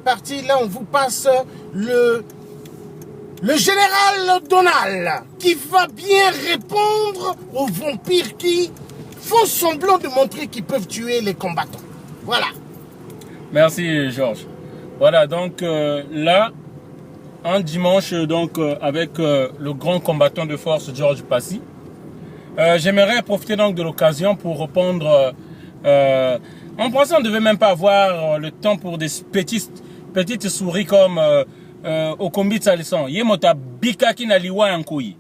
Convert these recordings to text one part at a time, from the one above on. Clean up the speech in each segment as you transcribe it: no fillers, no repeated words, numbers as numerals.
partie, là, on vous passe le général Donald, qui va bien répondre aux vampires qui font semblant de montrer qu'ils peuvent tuer les combattants. Voilà. Merci, Georges. Voilà, donc là, un dimanche, donc avec le grand combattant de force, Georges Passy, j'aimerais profiter donc de l'occasion pour répondre. En pensant qu'on ne devait même pas avoir le temps pour des petites souris comme Okombi Tsalisson. Yemota Bikaki Naliwa Yankoui.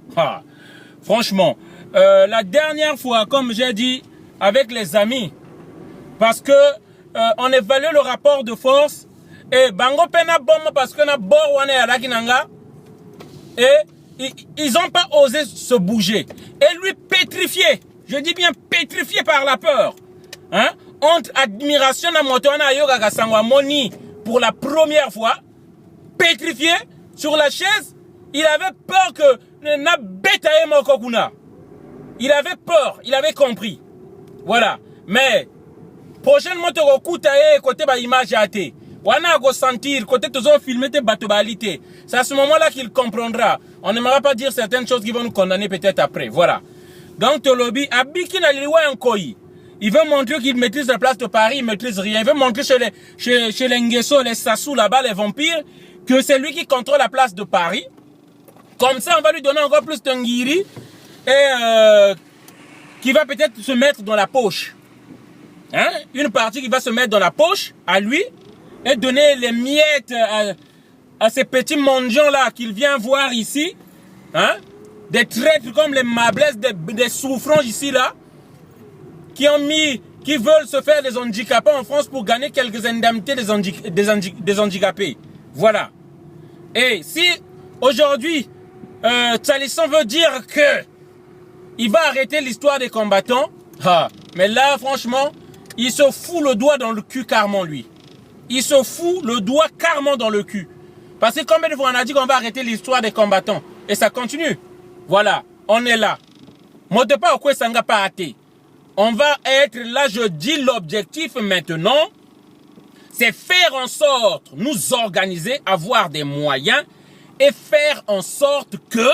Franchement, la dernière fois, comme j'ai dit, avec les amis, parce que on évalue le rapport de force et Bango Pena Bomba parce qu'on a Borwane Alakinanga et ils n'ont pas osé se bouger. Et lui pétrifié, je dis bien pétrifié par la peur. Hein? Entre admiration à Motona Yoga Kasangwa Moni pour la première fois, pétrifié sur la chaise, il avait peur que na betaye Mokokuna. Il avait peur, il avait compris. Voilà. Mais prochainement tu vas côté ba image até. Wana go sentir côté tous ont filmé tes batobalité. C'est à ce moment-là qu'il comprendra. On n'aimera pas dire certaines choses qui vont nous condamner peut-être après. Voilà. Donc Tolobi abiki na liwa Nkoi. Il veut montrer qu'il maîtrise la place de Paris, il maîtrise rien. Il veut montrer chez les Nguesso, les Sassou là-bas, les vampires, que c'est lui qui contrôle la place de Paris. Comme ça, on va lui donner encore plus de ngiri et qui va peut-être se mettre dans la poche. Hein? Une partie qui va se mettre dans la poche à lui et donner les miettes à ces petits mendiants-là qu'il vient voir ici. Hein? Des traîtres comme les Mablès, des souffrants ici, là. Qui veulent se faire des handicapés en France pour gagner quelques indemnités des handicapés. Voilà. Et si aujourd'hui, Tsalisson veut dire que il va arrêter l'histoire des combattants, mais là, franchement, il se fout le doigt dans le cul carrément, lui. Il se fout le doigt carrément dans le cul. Parce que combien de fois on a dit qu'on va arrêter l'histoire des combattants? Et ça continue. Voilà, on est là. Mote pas au quoi ça n'a pas hâté. On va être là, je dis l'objectif maintenant, c'est faire en sorte, nous organiser, avoir des moyens et faire en sorte que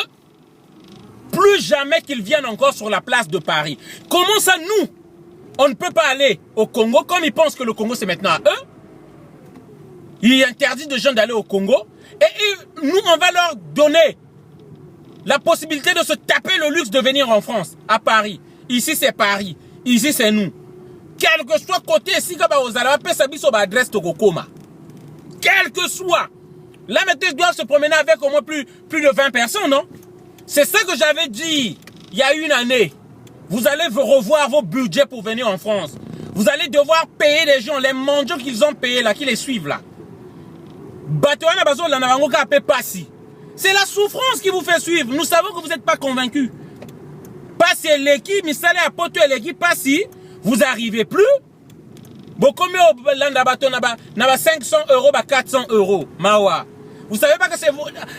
plus jamais qu'ils viennent encore sur la place de Paris. Comment ça, nous, on ne peut pas aller au Congo comme ils pensent que le Congo c'est maintenant à eux? Il interdit de gens d'aller au Congo et nous, on va leur donner la possibilité de se taper le luxe de venir en France, à Paris. Ici, c'est Paris. Ici, c'est nous. Quel que soit côté, si vous avez adresse Tokokoma. Quel que soit. Là, maintenant, ils doivent se promener avec au moins plus de 20 personnes, non? C'est ça que j'avais dit il y a une année. Vous allez revoir vos budgets pour venir en France. Vous allez devoir payer les gens, les mendiants qu'ils ont payés là, qui les suivent là. C'est la souffrance qui vous fait suivre. Nous savons que vous n'êtes pas convaincus. Passez l'équipe, mais allez à Poto et l'équipe, passez, vous n'arrivez plus. Beaucoup mieux au 500 euros, 400 euros. Mawa. Vous savez pas que c'est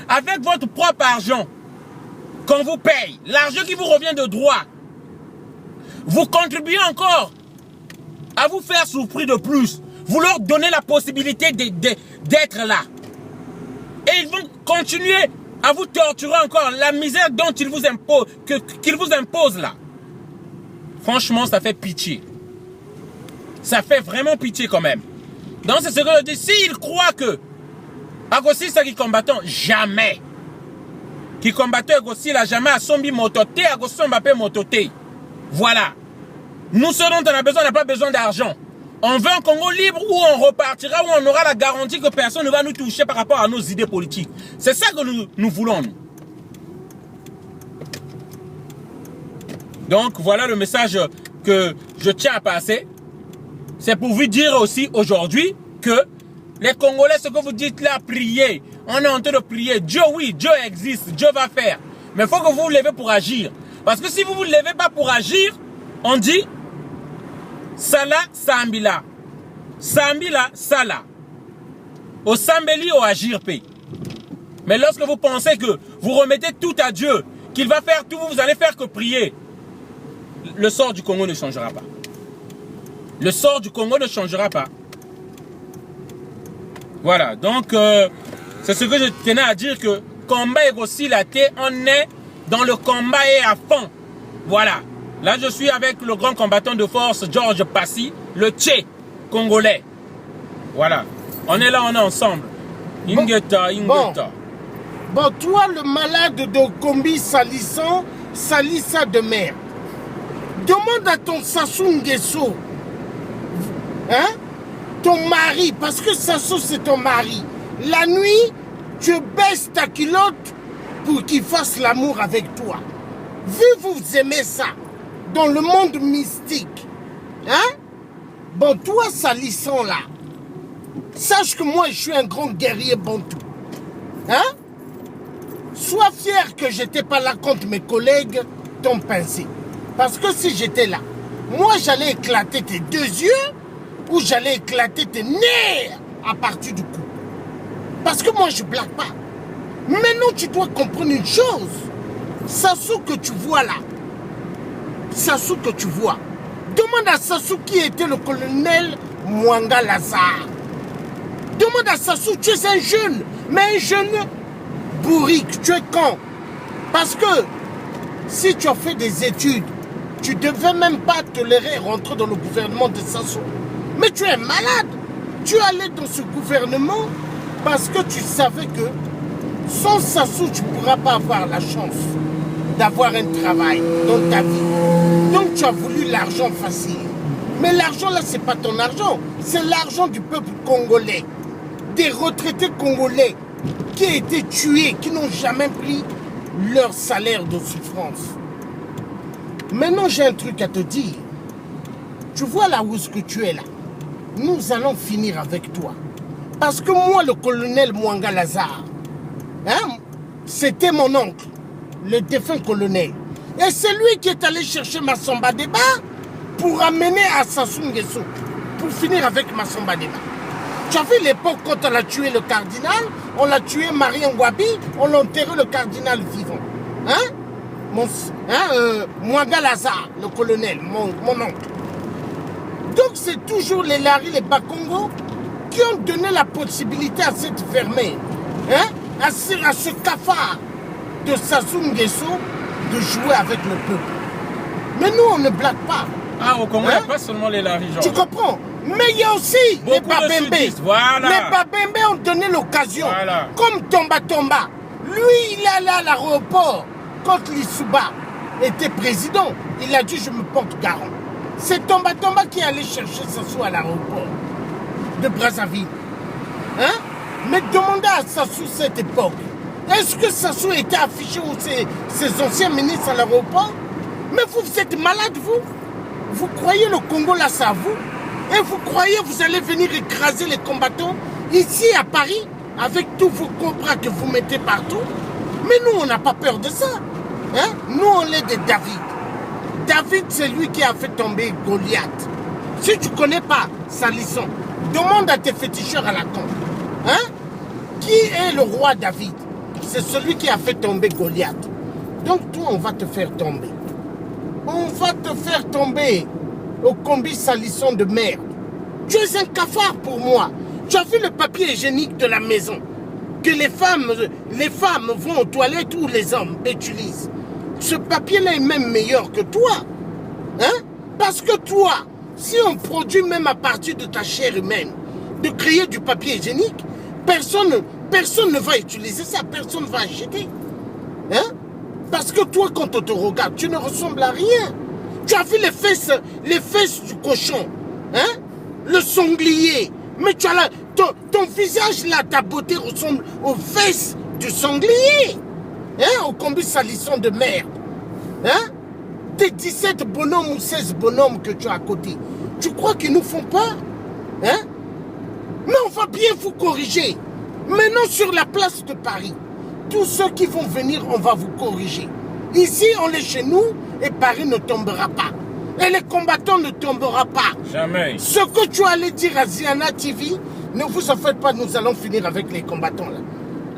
avec votre propre argent qu'on vous paye, l'argent qui vous revient de droit, vous contribuez encore à vous faire souffrir de plus. Vous leur donnez la possibilité d'être là. Et ils vont continuer à vous torturer encore la misère dont ils vous imposent, qu'ils vous imposent là. Franchement, ça fait pitié. Ça fait vraiment pitié quand même. Donc c'est ce que je dis. S'ils croient que Agossi c'est qui combattant, jamais. Qui combattant Agossi là, jamais à Sombi mototé, Agossi Mbappé mototé. Voilà. Nous serons on a besoin, on n'a pas besoin d'argent. On veut un Congo libre où on repartira, où on aura la garantie que personne ne va nous toucher par rapport à nos idées politiques. C'est ça que nous voulons. Donc voilà le message que je tiens à passer. C'est pour vous dire aussi aujourd'hui que les Congolais, ce que vous dites là, priez. On est en train de prier. Dieu, oui, Dieu existe, Dieu va faire. Mais il faut que vous vous levez pour agir. Parce que si vous ne vous levez pas pour agir, on dit Sala Sambila. Sambila Sala. Au Sambeli au Agir P. Mais lorsque vous pensez que vous remettez tout à Dieu, qu'il va faire tout, vous allez faire que prier, le sort du Congo ne changera pas. Le sort du Congo ne changera pas. Voilà, donc c'est ce que je tenais à dire, que combat est aussi la thé, on est dans le combat et à fond. Voilà, là je suis avec le grand combattant de force Georges Passy, le Tché congolais. Voilà, on est là, on est ensemble. Ingeta, Ingeta. Bon, toi le malade de Kombi salissant, salissa de merde. Demande à ton Sassou Nguesso, hein, ton mari, parce que Sassou c'est ton mari. La nuit, tu baisses ta culotte pour qu'il fasse l'amour avec toi. Vu vous aimez ça, dans le monde mystique, hein? Bon, toi salissant là, sache que moi je suis un grand guerrier bantou. Hein? Sois fier que j'étais pas là contre mes collègues t'ont pincé. Parce que si j'étais là, moi j'allais éclater tes deux yeux ou j'allais éclater tes nerfs à partir du cou. Parce que moi je blague pas. Maintenant tu dois comprendre une chose. Sassou que tu vois là, Sassou que tu vois, demande à Sassou qui était le colonel Mwanga Lazare. Demande à Sassou, tu es un jeune, mais un jeune bourrique, tu es con. Parce que si tu as fait des études, tu ne devais même pas tolérer rentrer dans le gouvernement de Sassou. Mais tu es malade. Tu allais dans ce gouvernement parce que tu savais que sans Sassou, tu ne pourras pas avoir la chance d'avoir un travail dans ta vie. Donc tu as voulu l'argent facile. Mais l'argent là, ce n'est pas ton argent. C'est l'argent du peuple congolais. Des retraités congolais qui ont été tués, qui n'ont jamais pris leur salaire de souffrance. Maintenant, j'ai un truc à te dire. Tu vois là où est-ce que tu es là? Nous allons finir avec toi. Parce que moi, le colonel Mwanga Lazare, hein, c'était mon oncle, le défunt colonel. Et c'est lui qui est allé chercher Massamba Deba pour amener à Sassou Nguesso, pour finir avec Massamba Deba. Tu as vu l'époque quand on a tué le cardinal, on l'a tué Marie Ngouabi, on l'a enterré le cardinal vivant. Hein? Mwanga Lazare, le colonel, mon oncle. Donc c'est toujours les Larry, les Bakongo qui ont donné la possibilité à cette fermée, hein, à ce cafard de Sassou Nguesso de jouer avec le peuple. Mais nous, on ne blague pas. Ah, au Congo, il n'y a pas seulement les Larry, genre. Tu comprends? Mais il y a aussi les Babembe. Voilà. Les Babembe ont donné l'occasion. Voilà. Comme Tomba Tomba. Lui, il est allé à l'aéroport quand Lissouba était président. Il a dit, je me porte garant. C'est Tomba Tomba qui est allé chercher Sassou à l'aéroport de Brazzaville. Hein? Mais demandez à Sassou cette époque. Est-ce que Sassou était affiché ou ses anciens ministres à l'aéroport? Mais vous êtes malade, vous? Vous croyez le Congo là, c'est à vous? Et vous croyez vous allez venir écraser les combattants ici à Paris avec tous vos cobras que vous mettez partout? Mais nous, on n'a pas peur de ça. Hein? Nous, on est des David. David, c'est lui qui a fait tomber Goliath. Si tu ne connais pas sa leçon, demande à tes féticheurs à la con. Hein? Qui est le roi David? C'est celui qui a fait tomber Goliath. Donc toi, on va te faire tomber. On va te faire tomber au combi salissant de merde. Tu es un cafard pour moi. Tu as vu le papier hygiénique de la maison que les femmes vont aux toilettes ou les hommes utilisent. Ce papier-là est même meilleur que toi. Hein? Parce que toi, si on produit même à partir de ta chair humaine, de créer du papier hygiénique, personne ne va utiliser ça, personne ne va acheter. Hein? Parce que toi, quand on te regarde, tu ne ressembles à rien. Tu as vu les fesses du cochon, hein? Le sanglier. Mais tu as là, ton visage là, ta beauté ressemble aux fesses du sanglier. Hein? Au combi salissant de merde. Hein? Tes 17 bonhommes ou 16 bonhommes que tu as à côté, tu crois qu'ils nous font peur? Hein? Mais on va bien vous corriger. Maintenant, sur la place de Paris, tous ceux qui vont venir, on va vous corriger. Ici, on est chez nous et Paris ne tombera pas. Et les combattants ne tomberont pas. Jamais. Ce que tu allais dire à Ziana TV, ne vous en faites pas, nous allons finir avec les combattants là.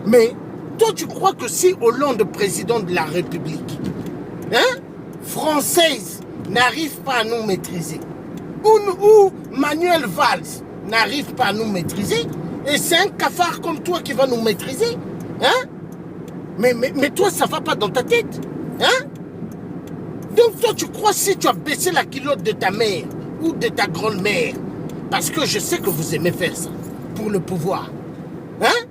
Mais toi, tu crois que si Hollande, président de la République, hein, française, n'arrive pas à nous maîtriser, ou Manuel Valls n'arrive pas à nous maîtriser, Et c'est un cafard comme toi qui va nous maîtriser. Hein? Mais toi, ça ne va pas dans ta tête. Hein? Donc toi, tu crois si tu as baissé la culotte de ta mère ou de ta grand-mère, parce que je sais que vous aimez faire ça, pour le pouvoir. Hein?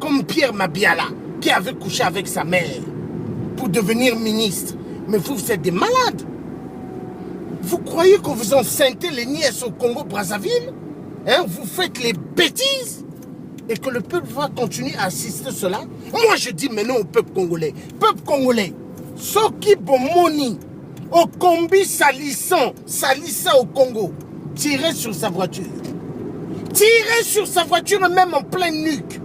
Comme Pierre Mabiala, qui avait couché avec sa mère pour devenir ministre. Mais vous êtes des malades. Vous croyez que vous enceintez les nièces au Congo-Brazzaville? Hein? Vous faites les bêtises et que le peuple va continuer à assister cela? Moi, je dis maintenant au peuple congolais. Peuple congolais, Soki Bomoni, au combi salissant au Congo, tirez sur sa voiture. Tirez sur sa voiture même en pleine nuque.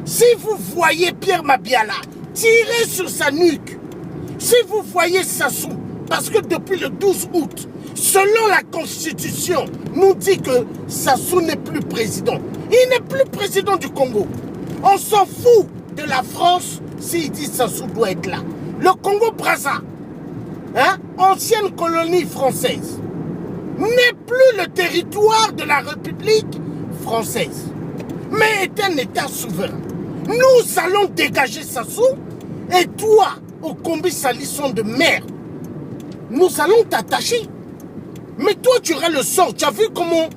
Si vous voyez Pierre Mabiala, tirez sur sa nuque. Si vous voyez Sassou, parce que depuis le 12 août, selon la Constitution, nous dit que Sassou n'est plus président. Il n'est plus président du Congo. On s'en fout de la France s'il dit Sassou doit être là. Le Congo-Brazza, hein, ancienne colonie française, n'est plus le territoire de la République française, mais est un État souverain. Nous allons dégager Sassou et toi, au combi salisson de mer, nous allons t'attacher. Mais toi, tu auras le sort. Tu as vu comment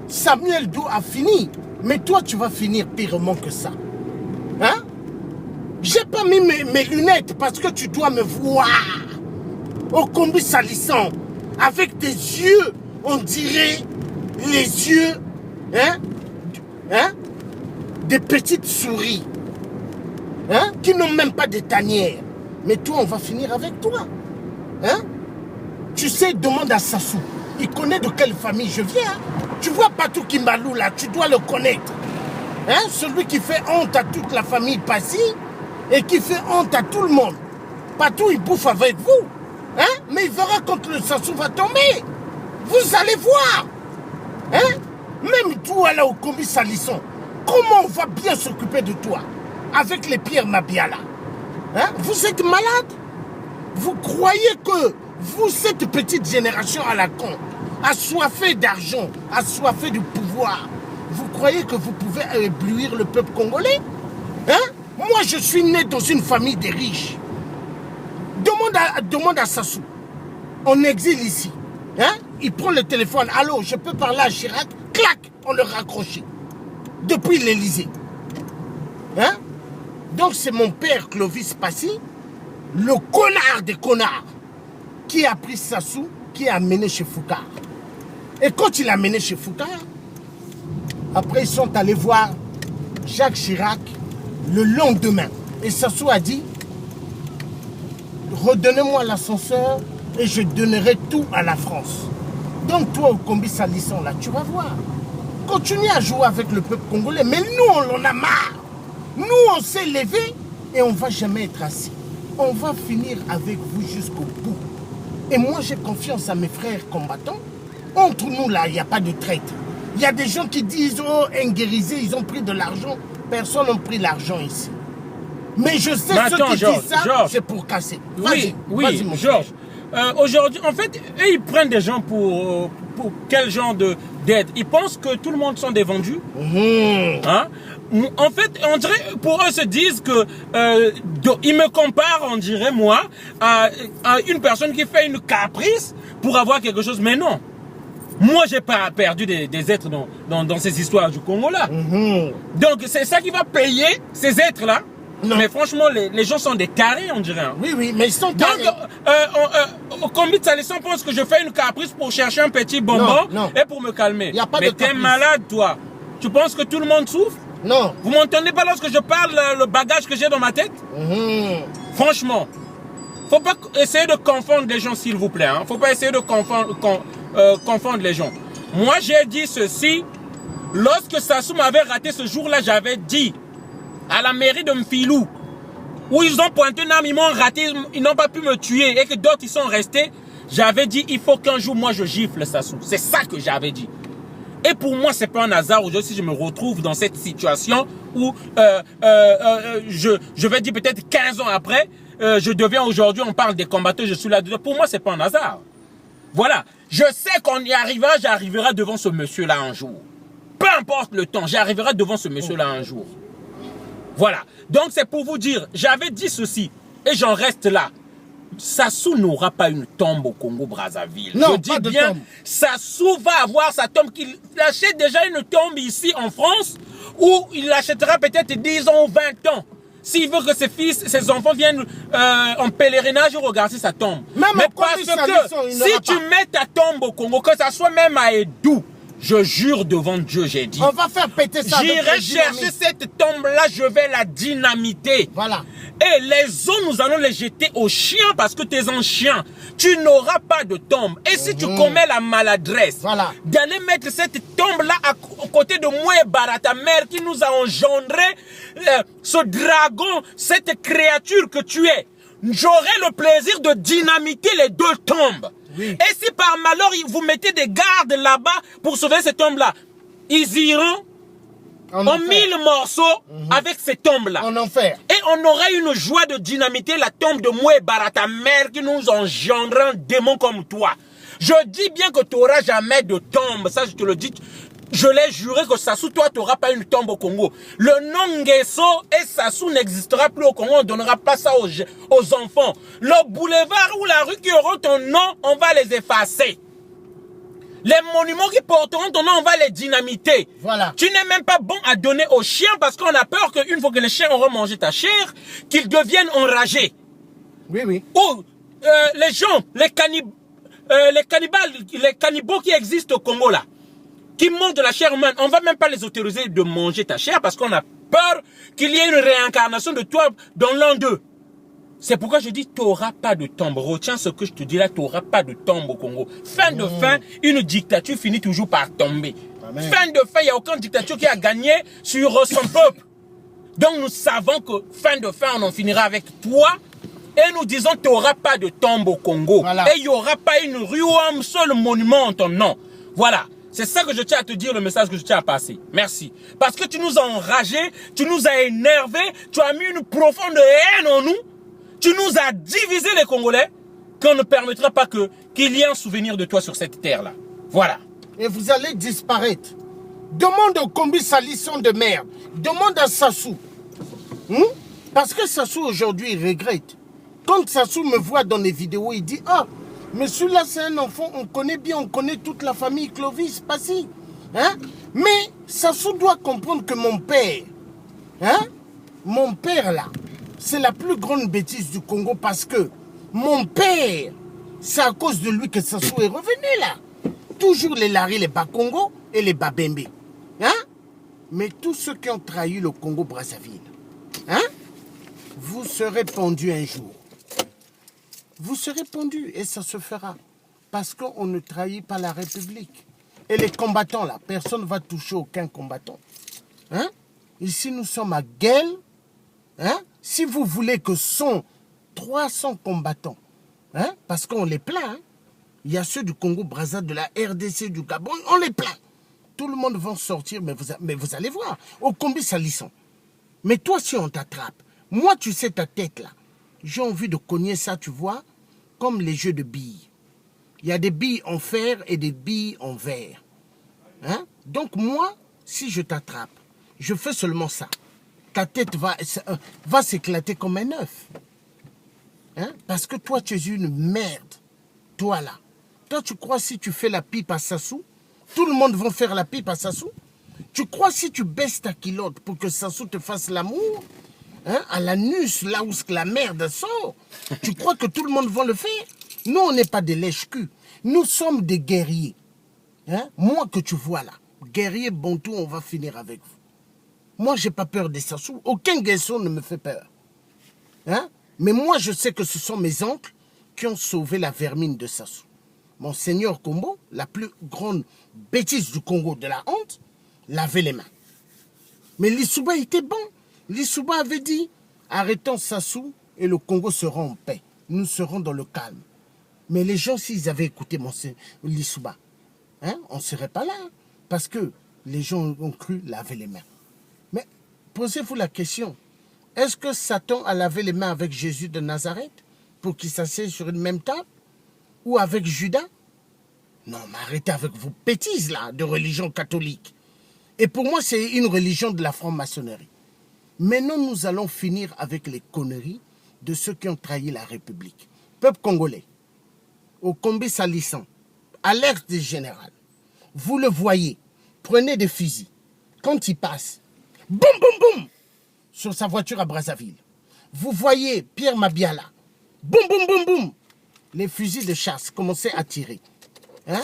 Samuel Doe a fini. Mais toi, tu vas finir pirement que ça. Hein? J'ai pas mis mes lunettes parce que tu dois me voir. Au combi salissant. Avec des yeux, on dirait les yeux, des petites souris. Hein? Qui n'ont même pas de tanière. Mais toi, on va finir avec toi. Hein? Tu sais, demande à Sassou. Il connaît de quelle famille je viens. Tu vois Patou Kimbalou là, tu dois le connaître. Hein? Celui qui fait honte à toute la famille Passy et qui fait honte à tout le monde. Patou, il bouffe avec vous. Hein? Mais il verra quand le Sassou va tomber. Vous allez voir. Hein? Même toi là au combi Salisson, comment on va bien s'occuper de toi avec les Pierre Mabiala? Hein? Vous êtes malade? Vous croyez que vous, cette petite génération à la con, assoiffée d'argent, assoiffée du pouvoir, vous croyez que vous pouvez éblouir le peuple congolais? Hein? Moi, je suis né dans une famille de riches. Demande à Sassou. On exile ici. Hein? Il prend le téléphone. Allô, je peux parler à Chirac? Clac, on le raccroche. Depuis l'Élysée. Hein? Donc c'est mon père Clovis Passy, le connard des connards, qui a pris Sassou, qui a amené chez Foucard. Et quand il a amené chez Foucard, après ils sont allés voir Jacques Chirac le lendemain. Et Sassou a dit, redonnez-moi l'ascenseur et je donnerai tout à la France. Donc toi au combi Salisson là, tu vas voir. Continue à jouer avec le peuple congolais, mais nous on en a marre. Nous, on s'est levé et on ne va jamais être assis. On va finir avec vous jusqu'au bout. Et moi, j'ai confiance à mes frères combattants. Entre nous, là, il n'y a pas de traite. Il y a des gens qui disent, oh, Nguérisé, ils ont pris de l'argent. Personne n'a pris l'argent ici. Mais je sais ceux qui disent ça, c'est pour casser. Oui, mon Georges. Aujourd'hui, en fait, eux, ils prennent des gens pour quel genre d'aide? Ils pensent que tout le monde sont des vendus. Hein? En fait, on dirait, pour eux, se disent que ils me comparent, on dirait, moi, à une personne qui fait une caprice pour avoir quelque chose. Mais non. Moi, j'ai pas perdu des êtres dans ces histoires du Congo-là. Donc, c'est ça qui va payer ces êtres-là. Non. Mais franchement, les gens sont des carrés, on dirait. Hein. Oui, mais ils sont carrés. Donc, au combi de Salisson pense que je fais une caprice pour chercher un petit bonbon et pour me calmer. Mais t'es malade, toi. Tu penses que tout le monde souffre? Non. Vous m'entendez pas lorsque je parle le bagage que j'ai dans ma tête? Franchement, faut pas essayer de confondre les gens, s'il vous plaît. Hein. Faut pas essayer de confondre les gens. Moi, j'ai dit ceci. Lorsque Sassou m'avait raté ce jour-là, j'avais dit à la mairie de Mfilou, où ils ont pointé une arme, ils m'ont raté, ils n'ont pas pu me tuer et que d'autres ils sont restés. J'avais dit, il faut qu'un jour, moi, je gifle Sassou. C'est ça que j'avais dit. Et pour moi, c'est pas un hasard aujourd'hui si je me retrouve dans cette situation où je vais dire peut-être 15 ans après, je deviens aujourd'hui, on parle des combattants, je suis là dedans. Pour moi, c'est pas un hasard. Voilà. Je sais qu'on y arrivera, j'arriverai devant ce monsieur-là un jour. peu importe le temps, j'arriverai devant ce monsieur-là un jour. Voilà. Donc c'est pour vous dire, j'avais dit ceci, et j'en reste là. Sassou n'aura pas une tombe au Congo-Brazzaville. Non, je dis pas de bien, tombe. Sassou va avoir sa tombe, qu'il achète déjà une tombe ici en France, où il l'achètera peut-être 10 ans ou 20 ans. S'il veut que ses fils, ses enfants viennent en pèlerinage regarder sa tombe. Même mais en parce Congo, que il si n'aura tu pas. mets ta tombe au Congo, que ça soit même à Edou, je jure devant Dieu, j'ai dit. On va faire péter ça. avec J'irai le chercher dynamite. cette tombe-là, je vais la dynamiter. Voilà. Et les os, nous allons les jeter aux chiens parce que tu es un chien. Tu n'auras pas de tombe. Et si tu commets la maladresse Voilà. d'aller mettre cette tombe-là à côté de moi et Barata, mère qui nous a engendré ce dragon, cette créature que tu es, j'aurai le plaisir de dynamiter les deux tombes. Oui. Et si par malheur vous mettez des gardes là-bas pour sauver cette tombe-là, ils iront en enfer. 1000 morceaux avec ces tombes-là. En enfer. Et on aura une joie de dynamiter la tombe de moi et Barata, mère qui nous engendre un démon comme toi. Je dis bien que tu n'auras jamais de tombe. Ça, je te le dis. Je l'ai juré que Sassou, toi, tu n'auras pas une tombe au Congo. Le nom Nguesso et Sassou n'existera plus au Congo. On ne donnera pas ça aux enfants. Le boulevard ou la rue qui auront ton nom, on va les effacer. Les monuments qui porteront ton nom, on va les dynamiter. Voilà. Tu n'es même pas bon à donner aux chiens parce qu'on a peur qu'une fois que les chiens auront mangé ta chair, qu'ils deviennent enragés. Oui, oui. Ou les gens, les cannibales, les cannibaux qui existent au Congo là, qui mangent de la chair humaine, on va même pas les autoriser de manger ta chair parce qu'on a peur qu'il y ait une réincarnation de toi dans l'un d'eux. C'est pourquoi je dis, tu n'auras pas de tombe. Retiens ce que je te dis là, tu n'auras pas de tombe au Congo. Fin de fin, une dictature finit toujours par tomber. Amen. Fin de fin, il n'y a aucune dictature qui a gagné sur son peuple. Donc nous savons que fin de fin, on en finira avec toi. Et nous disons, tu n'auras pas de tombe au Congo. Voilà. Et il n'y aura pas une rue ou un seul monument en ton nom. Voilà. C'est ça que je tiens à te dire, le message que je tiens à passer. Merci. Parce que tu nous as enragés, tu nous as énervés, tu as mis une profonde haine en nous. Tu nous as divisé les Congolais, qu'on ne permettra pas qu'il y ait un souvenir de toi sur cette terre-là. Voilà. Et vous allez disparaître. Demande au Kombi Salisson de merde. Demande à Sassou. Parce que Sassou aujourd'hui il regrette. Quand Sassou me voit dans les vidéos, il dit, ah, mais celui-là c'est un enfant, on connaît bien, on connaît toute la famille Clovis, Passy. Hein? Mais Sassou doit comprendre que mon père, mon père là, c'est la plus grande bêtise du Congo parce que mon père, c'est à cause de lui que Sassou est revenu là. Toujours les Larry, les Bakongo et les Babembe. Hein? Mais tous ceux qui ont trahi le Congo-Brazzaville, hein? Vous serez pendus un jour. Vous serez pendus et ça se fera. Parce qu'on ne trahit pas la République. Et les combattants là, personne ne va toucher aucun combattant. Hein? Ici nous sommes à Guel. Hein? Si vous voulez que sont 300 combattants, hein? Parce qu'on les plaint, hein? Il y a ceux du Congo-Brazza, de la RDC, du Gabon, on les plaint. Tout le monde va sortir, mais vous allez voir. Au Kombi Salisson. Mais toi, si on t'attrape, moi, tu sais ta tête là. J'ai envie de cogner ça, tu vois, comme les jeux de billes. Il y a des billes en fer et des billes en verre. Hein? Donc moi, si je t'attrape, je fais seulement ça. Ta tête va s'éclater comme un œuf. Hein? Parce que toi, tu es une merde. Toi, là. Toi, tu crois si tu fais la pipe à Sassou, tout le monde va faire la pipe à Sassou? Tu crois si tu baisses ta culotte pour que Sassou te fasse l'amour, hein, à l'anus, là où la merde sort, tu crois que tout le monde va le faire? Nous, on n'est pas des lèche-cul. Nous sommes des guerriers. Hein? Moi que tu vois là, guerrier Bantou, on va finir avec vous. Moi, j'ai pas peur des Sassou. Aucun Nguesso ne me fait peur. Hein? Mais moi, je sais que ce sont mes oncles qui ont sauvé la vermine de Sassou. Mon seigneur Kombo, la plus grande bêtise du Congo, de la honte, lavait les mains. Mais Lissouba était bon. Lissouba avait dit, arrêtons Sassou et le Congo sera en paix. Nous serons dans le calme. Mais les gens, s'ils avaient écouté mon Lissouba, hein, on ne serait pas là. Hein, parce que les gens ont cru laver les mains. Mais posez-vous la question, est-ce que Satan a lavé les mains avec Jésus de Nazareth pour qu'il s'assied sur une même table? Ou avec Judas? Non, mais arrêtez avec vos bêtises là, de religion catholique. Et pour moi, c'est une religion de la franc-maçonnerie. Maintenant, nous allons finir avec les conneries de ceux qui ont trahi la République. Peuple congolais, au Kombi salissant, alerte des générales. Vous le voyez, prenez des fusils. Quand il passe, boum, boum, boum, sur sa voiture à Brazzaville. Vous voyez Pierre Mabiala, boum, boum, boum, boum. Les fusils de chasse commençaient à tirer. Hein?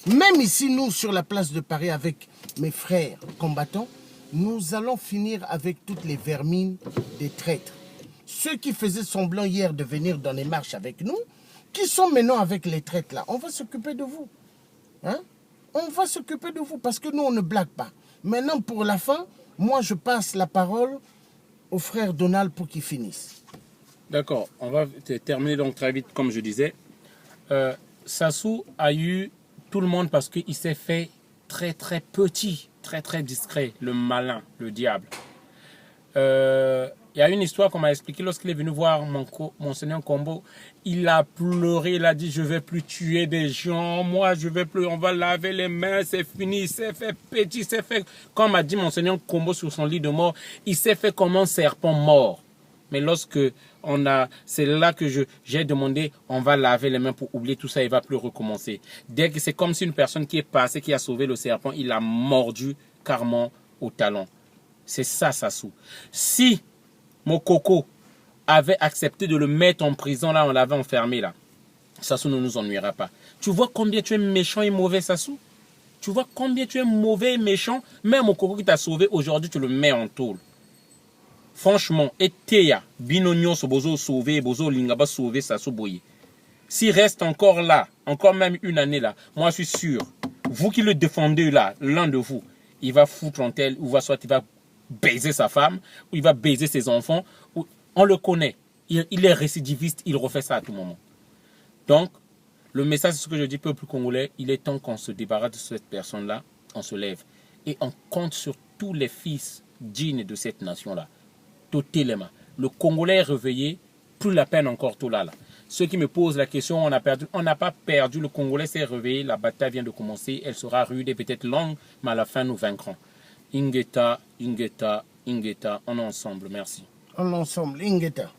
Même ici, nous, sur la place de Paris, avec mes frères combattants, nous allons finir avec toutes les vermines des traîtres. Ceux qui faisaient semblant hier de venir dans les marches avec nous, qui sont maintenant avec les traîtres là, on va s'occuper de vous. Hein? On va s'occuper de vous parce que nous, on ne blague pas. Maintenant, pour la fin, moi, je passe la parole au frère Donald pour qu'il finisse. D'accord, on va terminer donc très vite, comme je disais. Sassou a eu tout le monde parce qu'il s'est fait très très petit, très très discret, le malin, le diable. Il y a une histoire qu'on m'a expliquée lorsqu'il est venu voir Monseigneur Kombo. Il a pleuré, il a dit je vais plus tuer des gens, moi je vais plus, on va laver les mains, c'est fini, il s'est fait petit, c'est fait, comme a dit Monseigneur Kombo sur son lit de mort, il s'est fait comme un serpent mort. Mais lorsque c'est là que j'ai demandé, on va laver les mains pour oublier tout ça, il va plus recommencer. Dès que c'est comme si une personne qui est passée, qui a sauvé le serpent, il a mordu carrément au talon. C'est ça, Sassou. Si Mokoko avait accepté de le mettre en prison, là, on l'avait enfermé, là, Sassou ne nous ennuiera pas. Tu vois combien tu es méchant et mauvais, Sassou? Tu vois combien tu es mauvais et méchant? Même Mokoko qui t'a sauvé, aujourd'hui, tu le mets en tôle. Franchement, Eteya, Binonyo, Bozo sauvé, Bozo Lingaba sauvé, Sassou Boye. S'il reste encore là, encore même une année là, moi je suis sûr, vous qui le défendez là, l'un de vous, il va foutre en tel, ou soit il va baiser sa femme, ou il va baiser ses enfants, ou, on le connaît. Il est récidiviste, il refait ça à tout moment. Donc, le message, c'est ce que je dis, peuple congolais, il est temps qu'on se débarrasse de cette personne-là, on se lève. Et on compte sur tous les fils dignes de cette nation-là. Le Congolais est réveillé, plus la peine encore tout là. Ceux qui me posent la question, on n'a pas perdu, le Congolais s'est réveillé, la bataille vient de commencer, elle sera rude et peut-être longue, mais à la fin nous vaincrons. Ingeta, Ingeta, Ingeta, on est ensemble, merci. On est ensemble, Ingeta.